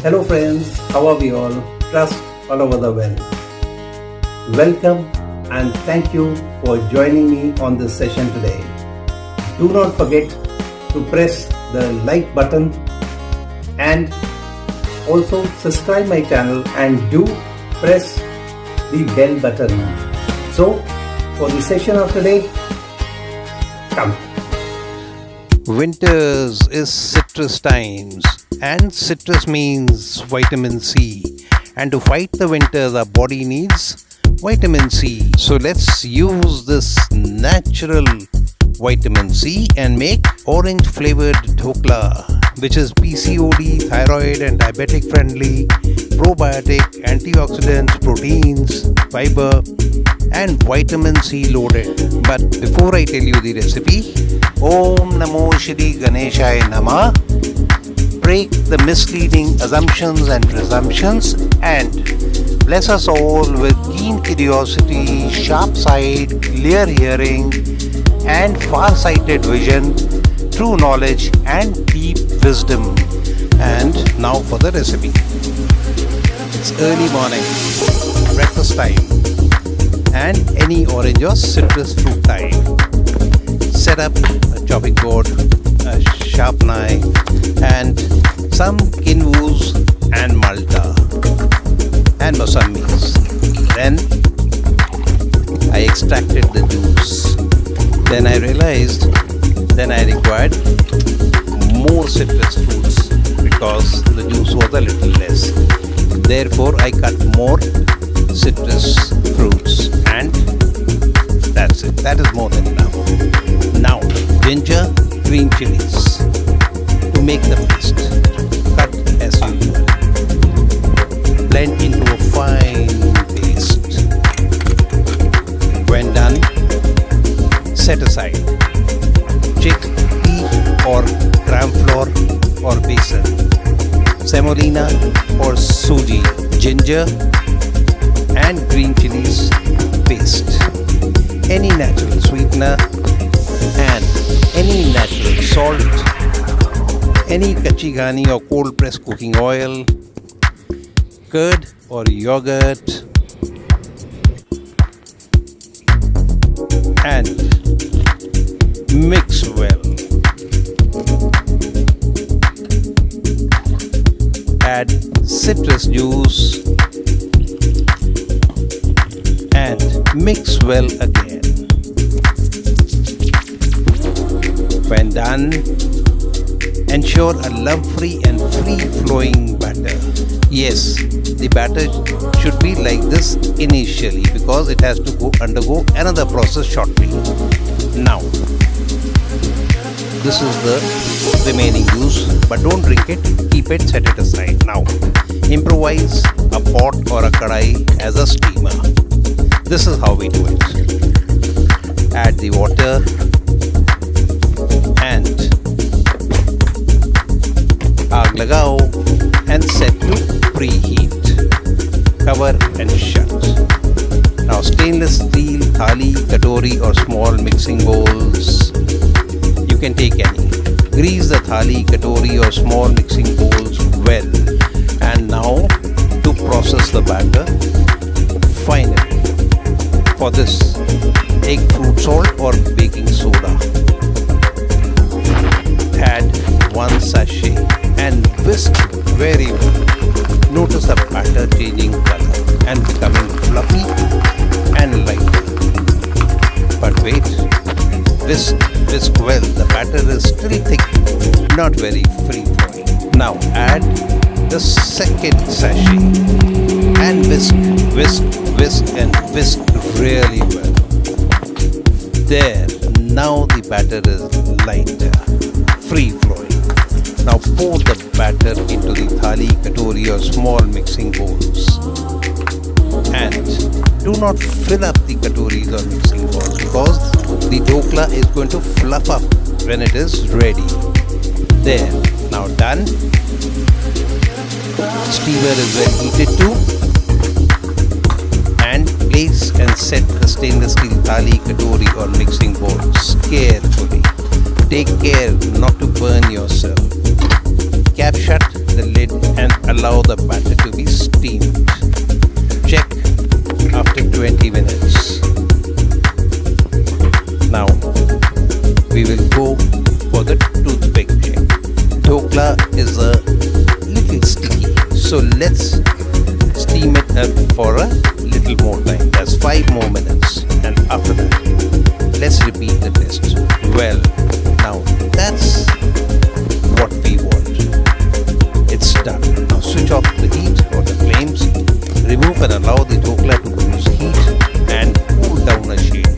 Hello friends, how are we all? Trust all over the world. Welcome and thank you for joining me on this session today. Do not forget to press the like button and also subscribe my channel and do press the bell button. So for the session of today, come. Winters is citrus times, and citrus means vitamin C. And to fight the winter, the body needs vitamin C. So let's use this natural vitamin C and make orange flavored dhokla, which is PCOD, thyroid and diabetic friendly, probiotic, antioxidants, proteins, fiber and vitamin C loaded. But before I tell you the recipe, Om Namo Shri Ganeshaya Namah. Break the misleading assumptions and presumptions and bless us all with keen curiosity, sharp sight, clear hearing and far-sighted vision, true knowledge and deep wisdom. And now for the recipe. It's early morning, breakfast time and any orange or citrus fruit time. Set up a chopping board, a sharp knife and some kinwus and malta and mosammis. Then I extracted the juice. Then I realized I required more citrus fruits because the juice was a little less. Therefore I cut more citrus fruits and that's it. That is more than enough. Now ginger, green chilies to make the paste. Cut as usual. Blend into a fine paste. When done, set aside. Chickpea or gram flour or besan, semolina or suji, ginger and green chilies paste, any natural sweetener and any natural salt, any kachi ghani or cold pressed cooking oil, curd or yogurt and mix well. Add citrus juice and mix well again. When done, ensure a lump-free and free-flowing batter. Yes, the batter should be like this initially because it has to undergo another process shortly. Now, this is the remaining juice, but don't drink it, keep it, set it aside. Now, improvise a pot or a kadai as a steamer. This is how we do it. Add the water and aag lagao and set to preheat. Cover and shut. Now stainless steel thali, katori or small mixing bowls. You can take any. Grease the thali, katori or small mixing bowls well. And now to process the batter. Finally, for this, take fruit salt or baking soda. Add 1 sachet and whisk very well. Notice the batter changing color and becoming fluffy and lighter. But wait, whisk well. The batter is still thick, not very free flowing. Now add the second sachet and whisk and whisk really well. There, now the batter is lighter, free flowing. Now pour the batter into the thali, katori or small mixing bowls. And do not fill up the katoris or mixing bowls because the dhokla is going to fluff up when it is ready. There, now done. Steamer is well heated too. And place and set the stainless steel thali, katori or mixing bowls carefully. Take care not to burn yourself. Cap shut the lid and allow the batter to be steamed. Check after 20 minutes. Now we will go for the toothpick check. Dhokla is a little sticky, so let's steam it up for a little more time. That's 5 more minutes, and after that let's repeat the test. Well, now that's what we want. It's done. Now switch off the heat or the flames, remove and allow the dhokla to lose heat and cool down a shade.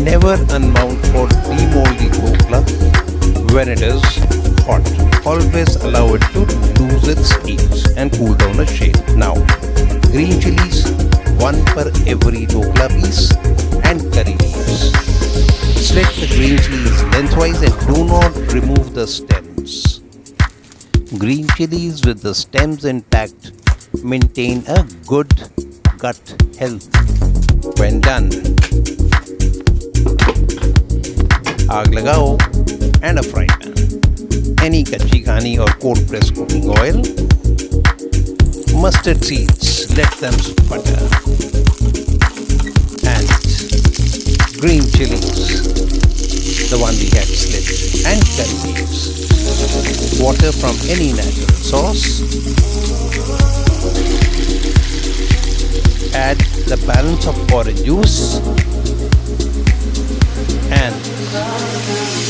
Never unmount or demold the dhokla when it is hot. Always allow it to lose its heat and cool down a shade. Now, green chilies, 1 per every dhokla piece, and curry leaves. Slit the green chilies lengthwise and do not remove the stems. Green chilies with the stems intact maintain a good gut health. When done, आग लगाओ and a fry pan. Any kachi khani or cold pressed cooking oil. Mustard seeds, let them sputter. And green chilies, the one we had slit, and curry leaves. Water from any natural source. Add the balance of orange juice and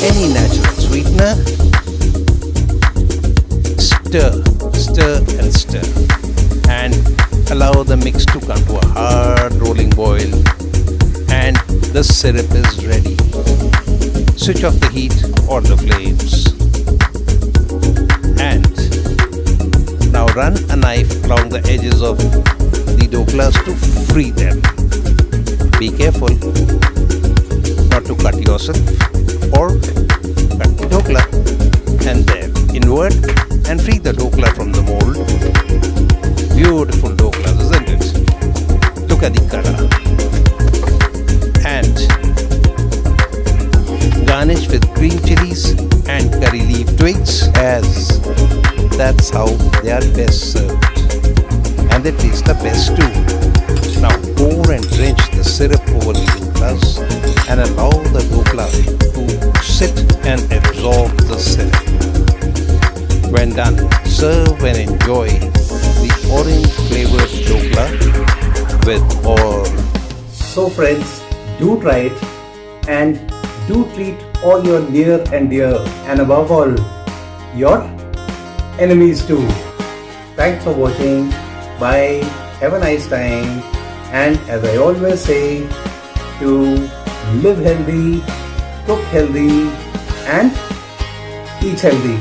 any natural sweetener. Stir and stir, and allow the mix to come to a hard rolling boil, and the syrup is ready. Switch off the heat or the flames, and now run a knife along the edges of the dhoklas to free them. Be careful not to cut yourself or cut the dhokla, and then invert and free the dhokla from the mold. Beautiful dhoklas, isn't it? Look at the color. And garnish with green chilies and curry leaf twigs, as that's how they are best served, and they taste the best too. Now pour and drench the syrup over the dhoklas and allow the dhokla to sit and absorb the syrup. When done, serve and enjoy the orange flavored dhokla with oil. So friends, do try it and do treat all your near and dear, and above all, your enemies too. Thanks for watching. Bye. Have a nice time. And as I always say, to live healthy, cook healthy, and eat healthy.